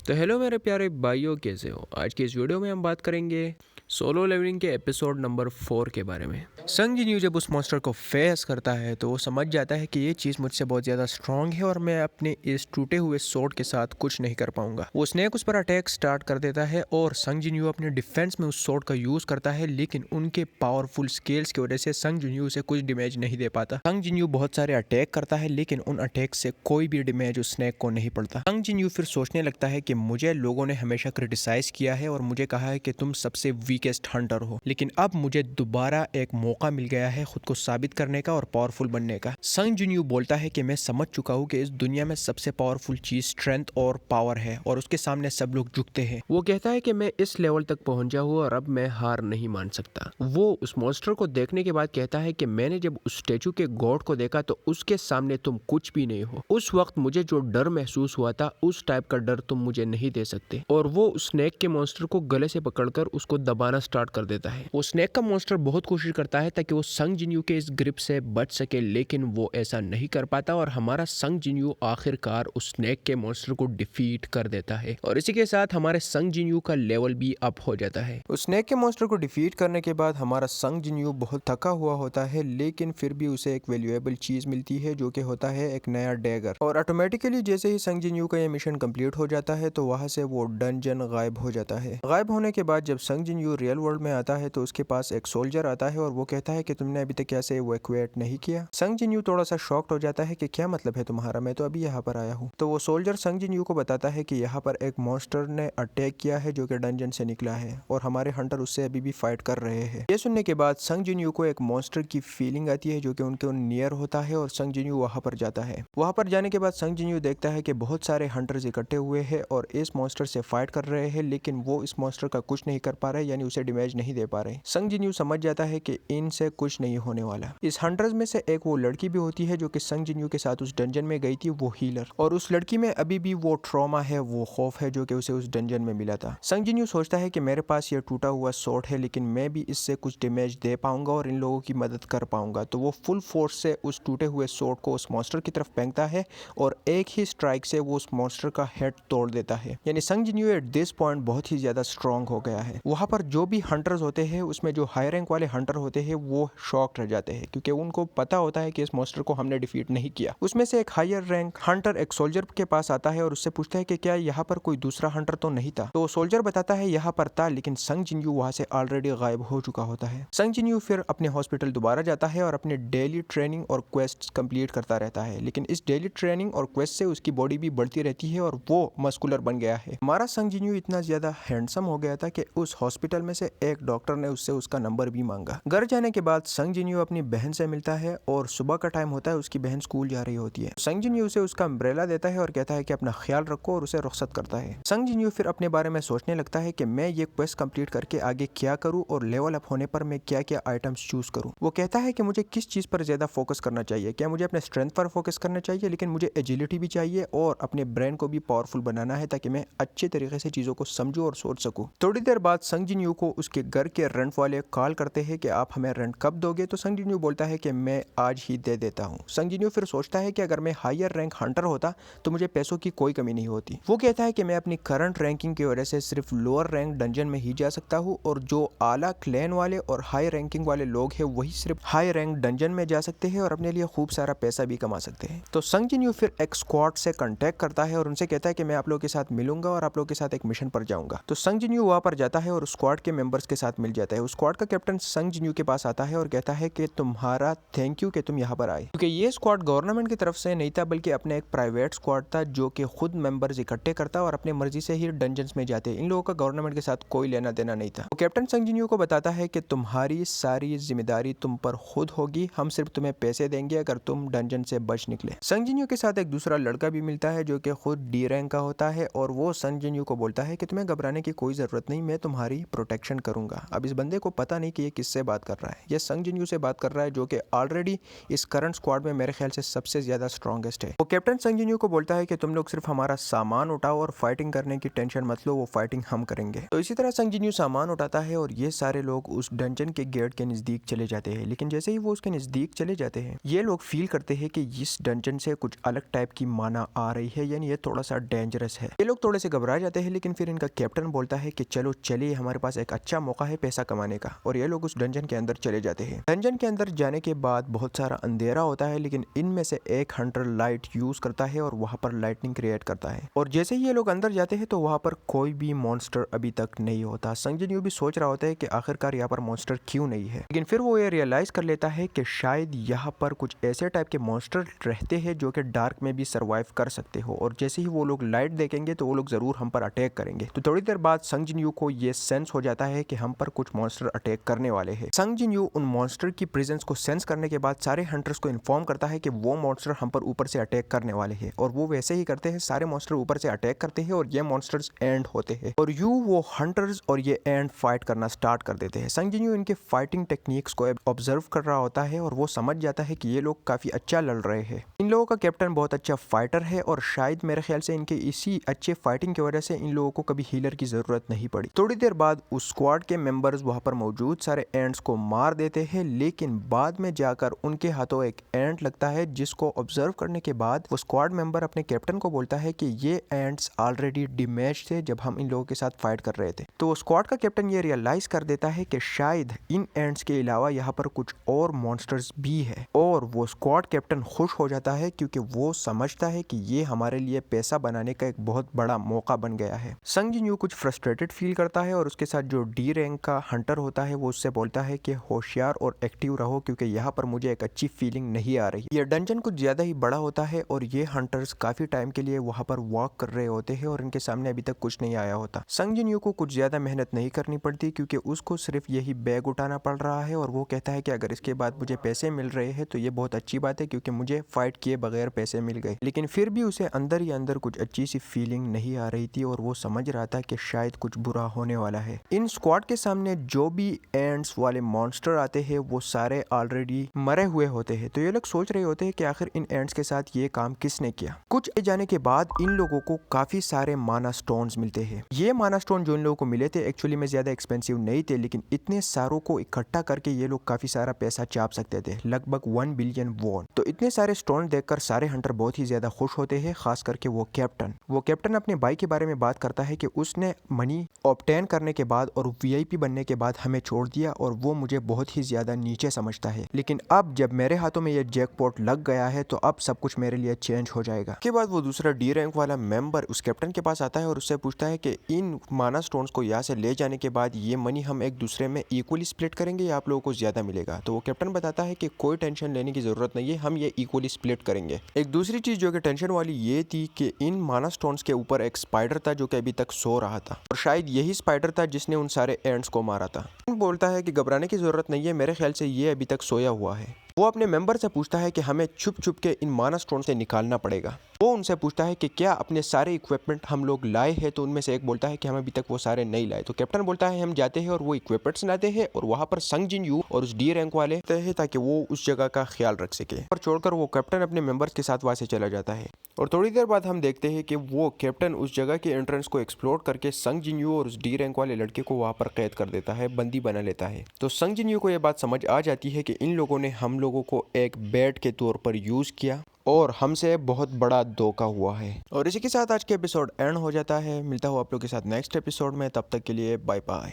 तो हेलो मेरे प्यारे भाइयों, कैसे हो। आज की इस वीडियो में हम बात करेंगे सोलो लेवलिंग के एपिसोड नंबर 4 के बारे में। संग जिन्यू जब उस मॉन्स्टर को फेस करता है तो वो समझ जाता है कि ये चीज़ मुझसे बहुत ज़्यादा स्ट्रांग है और मैं अपने इस टूटे हुए सोर्ड के साथ कुछ नहीं कर पाऊंगा। वो स्नेक उस पर अटैक स्टार्ट कर देता है और संग जिन्यू अपने डिफेंस में उस सोर्ड का यूज़ करता है, लेकिन उनके पावरफुल स्केल्स की वजह से संग जिन्यू उसे कुछ डैमेज नहीं दे पाता। संग जिन्यू बहुत सारे अटैक करता है, लेकिन उन अटैक से कोई भी डैमेज उस स्नेक को नहीं पड़ता। संग जिन्यू फिर सोचने लगता है कि मुझे लोगों ने हमेशा क्रिटिसाइज किया है और मुझे कहा है कि तुम सबसे वीकेस्ट हंटर हो, लेकिन अब मुझे दोबारा एक मौका मिल गया है खुद को साबित करने का और पावरफुल बनने का। संग जिन्यू बोलता है कि मैं समझ चुका हूँ कि इस दुनिया में सबसे पावरफुल चीज स्ट्रेंथ और पावर है और उसके सामने सब लोग झुकते हैं। वो कहता है कि मैं इस लेवल तक पहुंचा हूँ और अब मैं हार नहीं मान सकता। वो उस मॉन्स्टर को देखने के बाद कहता है कि मैंने जब उस स्टेचू के गॉड को देखा तो उसके सामने तुम कुछ भी नहीं हो। उस वक्त मुझे जो डर महसूस हुआ था उस टाइप का डर तुम मुझे नहीं दे सकते। और वो उस स्नेक के मॉन्स्टर को गले से पकड़कर उसको दबाना स्टार्ट कर देता है। वो स्नेक का मॉन्स्टर बहुत कोशिश करता है ताकि वो संग जिन्यू के इस ग्रिप से बच सके, लेकिन वो ऐसा नहीं कर पाता और हमारा संग जिन्यू आखिरकार उस स्नेक के मॉन्स्टर को डिफीट कर देता है और इसी के साथ हमारे संग जिन्यू का लेवल भी अप हो जाता है। उस स्नेक के मॉन्स्टर को डिफीट करने के बाद हमारा संग जिन्यू बहुत थका हुआ होता है, लेकिन फिर भी उसे एक वैल्यूएबल चीज मिलती है जो कि होता है एक नया डैगर। और ऑटोमेटिकली जैसे ही संग जिन्यू का ये मिशन कंप्लीट हो जाता है तो वहां से वो डंजन गायब हो जाता है। गायब होने के बाद जब संग जिन्यू रियल वर्ल्ड में आता है तो उसके पास एक सोल्जर आता है और वो कहता है कि तुमने अभी तक कैसे इवैक्यूएट नहीं किया। संग जिन्यू थोड़ा सा शॉक्ड हो जाता है कि क्या मतलब है तुम्हारा, मैं तो अभी यहाँ पर आया हूँ। तो वो सोल्जर संग जिन्यू को बताता है कि यहाँ पर एक मॉन्स्टर ने अटैक किया है जो कि डंजन से निकला है और हमारे हंटर उससे अभी भी फाइट कर रहे हैं। ये सुनने के बाद संग जिन्यू को एक मॉन्स्टर की फीलिंग आती है जो कि उनके नियर होता है और संग जिन्यू वहां पर जाता है। वहां पर जाने के बाद संग जिन्यू देखता है कि बहुत सारे हंटर्स इकट्ठे हुए हैं और इस मॉन्स्टर से फाइट कर रहे हैं, लेकिन वो इस मॉन्स्टर का कुछ नहीं कर पा रहे, यानी उसे डैमेज नहीं दे पा रहे। संग जिन्यू समझ जाता है कि इनसे कुछ नहीं होने वाला। इस हंटर्स में से एक वो लड़की भी होती है जो कि संग जिन्यू के साथ उस डंजन में गई थी, वो हीलर। और उस लड़की में अभी भी वो ट्रॉमा है, वो खौफ है जो कि उसे उस डंजन में मिला था। संग जिन्यू सोचता है कि मेरे पास ये टूटा हुआ सोर्ड है, लेकिन मैं भी इससे कुछ डैमेज दे पाऊंगा और इन लोगों की मदद कर पाऊंगा। तो वो फुल फोर्स से उस टूटे हुए सोर्ड को उस मॉन्स्टर की तरफ फेंकता है और एक ही स्ट्राइक से वो उस मॉन्स्टर का हेड तोड़ देता है। यानी संग जिन्यू एट दिस पॉइंट बहुत ही ज्यादा स्ट्रांग हो गया है। वहां पर जो भी हंटर्स होते हैं उसमें जो हाई रैंक वाले हंटर होते हैं वो शॉक्ड रह जाते हैं, क्योंकि उनको पता होता है कि इस मॉन्स्टर को हमने डिफीट नहीं किया। उसमें से एक हायर रैंक हंटर एक सोल्जर के पास आता है और उससे पूछता है कि क्या यहाँ पर कोई दूसरा हंटर तो नहीं था। तो सोल्जर बताता है यहाँ पर था, लेकिन संग जिन्यू वहां से ऑलरेडी गायब हो चुका होता है। संग जिन्यू फिर अपने हॉस्पिटल दोबारा जाता है और अपने डेली ट्रेनिंग और क्वेस्ट कंप्लीट करता रहता है, लेकिन इस डेली ट्रेनिंग और क्वेस्ट से उसकी बॉडी भी बढ़ती रहती है और वो मस्कुलर बन गया है। हमारा संग जिन्यू इतना ज्यादा हैंडसम हो गया था कि उस हॉस्पिटल में से एक डॉक्टर ने उससे उसका नंबर भी मांगा। घर जाने के बाद संग जिन्यू अपनी बहन से मिलता है और सुबह का टाइम होता है, उसकी बहन स्कूल जा रही होती है। संग जिन्यू उसे उसका अम्ब्रेला देता है और कहता है कि अपना ख्याल रखो और उसे रुखसत करता है। संग जिन्यू फिर अपने बारे में सोचने लगता है कि मैं ये क्वेस्ट कंप्लीट करके आगे क्या करूं और लेवल अप होने पर मैं क्या क्या आइटम्स चूज करूं। वो कहता है कि मुझे किस चीज पर ज्यादा फोकस करना चाहिए, क्या मुझे अपने स्ट्रेंथ पर फोकस करना चाहिए, लेकिन मुझे एजिलिटी भी चाहिए और अपने ब्रेन को भी पावरफुल बनाना है ताकि मैं अच्छे तरीके से चीजों को समझूं और सोच सकूं। थोड़ी देर बाद संग जिन्यू को उसके घर के रेंट वाले कॉल करते हैं कि आप हमें रेंट कब दोगे। तो संग जिन्यू बोलता है कि मैं आज ही दे देता हूँ। संग जिन्यू फिर सोचता है कि अगर मैं हायर रैंक हंटर होता तो मुझे पैसों की कोई कमी नहीं होती। वो कहता है कि मैं अपनी करंट रैंकिंग की वजह से सिर्फ लोअर रैंक डंजन में ही जा सकता हूँ और जो आला क्लैन वाले और हाई रैंकिंग वाले लोग हैं वही सिर्फ हाई रैंक डंजन में जा सकते हैं और अपने लिए खूब सारा पैसा भी कमा सकते हैं। तो संग जिन्यू फिर एक स्क्वाड से कांटेक्ट करता है और उनसे कहता है कि मैं आप लोगों के साथ मिलूंगा और आप लोगों के साथ एक मिशन पर जाऊंगा। तो संग जिन्यू वहां पर जाता है और उस स्क्वाड के मेंबर्स के साथ मिल जाता है। उस स्क्वाड का कैप्टन संग जिन्यू के पास आता है और कहता है कि तुम्हारा थैंक यू कि तुम यहाँ पर आए, क्योंकि ये स्क्वाड गवर्नमेंट की तरफ से नहीं था बल्कि अपने एक प्राइवेट स्क्वाड था जो कि खुद मेंबर्स इकट्ठे करता और अपने मर्जी से ही डंजन्स में जाते। इन लोगों का गवर्नमेंट के साथ कोई लेना देना नहीं था। तो कैप्टन संग जिन्यू को बताता है कि तुम्हारी सारी जिम्मेदारी तुम पर खुद होगी, हम सिर्फ तुम्हें पैसे देंगे अगर तुम डंजन से बच निकले। संग जिन्यू के साथ एक दूसरा लड़का भी मिलता है जो कि खुद डी रैंक का होता है और वो संग जिन्यू को बोलता है कि तुम्हें घबराने की कोई जरूरत नहीं, मैं तुम्हारी प्रोटेक्शन करूंगा। अब इस बंदे को पता नहीं कि ये किससे बात कर रहा है। ये संग जिन्यू से बात कर रहा है जो कि ऑलरेडी इस करंट स्क्वाड में मेरे ख्याल से सबसे ज़्यादा स्ट्रॉन्गेस्ट है। वो कैप्टन संग जिन्यू को बोलता है कि तुम लोग सिर्फ हमारा सामान उठाओ और फाइटिंग करने की टेंशन मत लो, वो फाइटिंग हम करेंगे। तो इसी तरह संग जिन्यू सामान उठाता है और ये सारे लोग उस डंजन के गेट के नज़दीक चले जाते हैं। लेकिन जैसे ही वो उसके नज़दीक चले जाते हैं ये लोग फील करते हैं कि इस डंजन से कुछ अलग टाइप की माना आ रही है, यानी ये थोड़ा सा डेंजरस है। ये लोग थोड़े से घबरा जाते हैं, लेकिन फिर इनका कैप्टन बोलता है कि चलो चलिए, हमारे पास एक अच्छा मौका है पैसा कमाने का। और ये लोग उस डंजन के अंदर चले जाते हैं। डंजन के अंदर जाने के बाद बहुत सारा अंधेरा होता है, लेकिन इनमें से एक हंटर लाइट यूज करता है और वहां पर लाइटनिंग क्रिएट करता है। और जैसे ही ये लोग अंदर जाते हैं तो वहां पर कोई भी मॉन्स्टर अभी तक नहीं होता। संग जिन्यू भी सोच रहा होता है कि आखिरकार यहाँ पर मॉन्स्टर क्यों नहीं है, लेकिन फिर वो ये रियलाइज कर लेता है कि शायद यहाँ पर कुछ ऐसे टाइप के मॉन्स्टर रहते हैं जो कि डार्क में भी सर्वाइव कर सकते हो, और जैसे ही वो लोग लाइट देखेंगे तो वो लोग जरूर हम पर अटैक करेंगे। तो थोड़ी देर बाद संग जिन्यू को ये सेंस हो जाता है कि हम पर कुछ मॉन्स्टर अटैक करने वाले हैं। संग जिन्यू उन मॉन्स्टर की प्रेजेंस को सेंस करने के बाद सारे हंटर्स को इन्फॉर्म करता है कि वो मॉन्स्टर हम पर ऊपर से अटैक करने वाले हैं, और वो वैसे ही करते हैं। सारे मॉन्स्टर ऊपर से अटैक करते हैं और ये मॉन्स्टर्स एंड होते हैं, और वो हंटर्स और ये एंड फाइट करना स्टार्ट कर देते हैं। संग जिन्यू इनके फाइटिंग टेक्निक्स को ऑब्जर्व कर रहा होता है और वो समझ जाता है कि ये लोग काफी अच्छा लड़ रहे हैं। इन लोगों का कैप्टन बहुत अच्छा फाइटर है और शायद मेरे ख्याल से इनके इसी अच्छे फाइटिंग की वजह से इन लोगों को कभी हीलर की जरूरत नहीं पड़ी। थोड़ी देर बाद उस स्क्वाड के मेंबर्स वहां पर मौजूद सारे एंड्स को मार देते हैं, लेकिन बाद में जाकर उनके हाथों एक एंट लगता है, जिसको ऑब्जर्व करने के बाद वो स्क्वाड मेंबर अपने कैप्टन को बोलता है कि ये एंट्स ऑलरेडी डैमेज थे जब हम इन लोगों के साथ फाइट कर रहे थे। तो स्क्वाड का कैप्टन ये रियलाइज कर देता है कि शायद इन एंट्स के अलावा यहाँ पर कुछ और मॉन्स्टर्स भी है, और वो स्क्वाड कैप्टन खुश हो जाता है क्योंकि वो समझता है कि ये हमारे लिए पैसा बनाने का एक बहुत बड़ा मौका बन गया है। संग जिन्यू कुछ फ्रस्ट्रेटेड फील करता है और उसके साथ जो डी रैंक का हंटर होता है वो उससे बोलता है कि होशियार और एक्टिव रहो, क्योंकि यहाँ पर मुझे एक अच्छी फीलिंग नहीं आ रही। ये डंजन कुछ ज्यादा ही बड़ा होता है और ये हंटर्स काफी टाइम के लिए वहां पर वॉक कर रहे होते हैं और इनके सामने अभी तक कुछ नहीं आया होता। संग जिन्यू को कुछ ज्यादा मेहनत नहीं करनी पड़ती क्योंकि उसको सिर्फ यही बैग उठाना पड़ रहा है, और वो कहता है कि अगर इसके बाद मुझे पैसे मिल रहे हैं तो ये बहुत अच्छी बात है क्योंकि मुझे फाइट किए बगैर पैसे मिल गए। लेकिन फिर भी उसे अंदर ही अंदर कुछ अच्छी सी फीलिंग नहीं आ रही थी और वो समझ रहा था कि शायद कुछ बुरा होने वाला है। इन स्क्वाड के सामने जो भी एंड्स वाले मॉन्स्टर आते हैं वो सारे ऑलरेडी मरे हुए होते हैं। तो ये लोग सोच रहे होते हैं कि आखिर इन एंड्स के साथ ये काम किसने किया। कुछ जाने के बाद इन लोगों को काफी सारे माना स्टोन्स मिलते हैं। ये माना स्टोन जो इन लोगों को मिले थे एक्चुअली में ज्यादा एक्सपेंसिव नहीं थे, लेकिन इतने सारों को इकट्ठा करके ये लोग काफी सारा पैसा चाप सकते थे, लगभग 1 बिलियन वॉन। तो इतने सारे स्टोन देखकर सारे हंटर बहुत ही ज्यादा खुश होते हैं, खास करके वो कैप्टन अपने भाई के बारे में बात करता है कि उसने मनी ऑब्टेन करने के बाद और वीआईपी बनने के बाद हमें छोड़ दिया और वो मुझे बहुत ही ज्यादा नीचे समझता है, लेकिन अब जब मेरे हाथों में ये जैकपॉट लग गया है तो अब सब कुछ मेरे लिए चेंज हो जाएगा। के बाद वो दूसरा डी रैंक वाला मेंबर उस कैप्टन के पास आता है और उससे पूछता है कि इन माना स्टोन्स को यहाँ से ले जाने के बाद ये मनी हम एक दूसरे में इक्वली स्प्लिट करेंगे या आप लोगों को ज्यादा मिलेगा। तो वो कैप्टन बताता है कि कोई टेंशन लेने की जरूरत नहीं है, हम ये इक्वली स्प्लिट करेंगे। एक दूसरी चीज जो कि टेंशन वाली ये थी कि इन माना स्टोन्स के ऊपर एक स्पाइडर था जो कि अभी तक सो रहा था, और शायद यही स्पाइडर था जिसने उन सारे एंड्स को मारा था। बोलता है कि घबराने की जरूरत नहीं है, मेरे ख्याल से ये अभी तक सोया हुआ है। वो अपने मेंबर से पूछता है कि हमें छुप छुप के इन माना स्टोन से निकालना पड़ेगा। वो उनसे पूछता है कि क्या अपने सारे इक्विपमेंट हम लोग लाए हैं, तो उनमें से एक बोलता है कि हम अभी तक वो सारे नहीं लाए। तो कैप्टन बोलता है हम जाते हैं और वो इक्विपमेंट्स लाते हैं और वहां पर संग जिन्यू और उस डी रैंक वाले हैं ताकि वो उस जगह का ख्याल रख सके, और छोड़कर वो कैप्टन अपने मेंबर्स के साथ वहां से चला जाता है। और थोड़ी देर बाद हम देखते हैं कि वो कैप्टन उस जगह के एंट्रेंस को एक्सप्लोर करके संग जिन्यू और उस डी रैंक वाले लड़के को वहां पर कैद कर देता है, बंदी बना लेता है। तो संग जिन्यू को यह बात समझ आ जाती है कि इन लोगों ने हम लोगों को एक बेट के तौर पर यूज किया और हमसे बहुत बड़ा धोखा हुआ है। और इसी के साथ आज के एपिसोड एंड हो जाता है। मिलता हूँ आप लोग के साथ नेक्स्ट एपिसोड में, तब तक के लिए बाय बाय।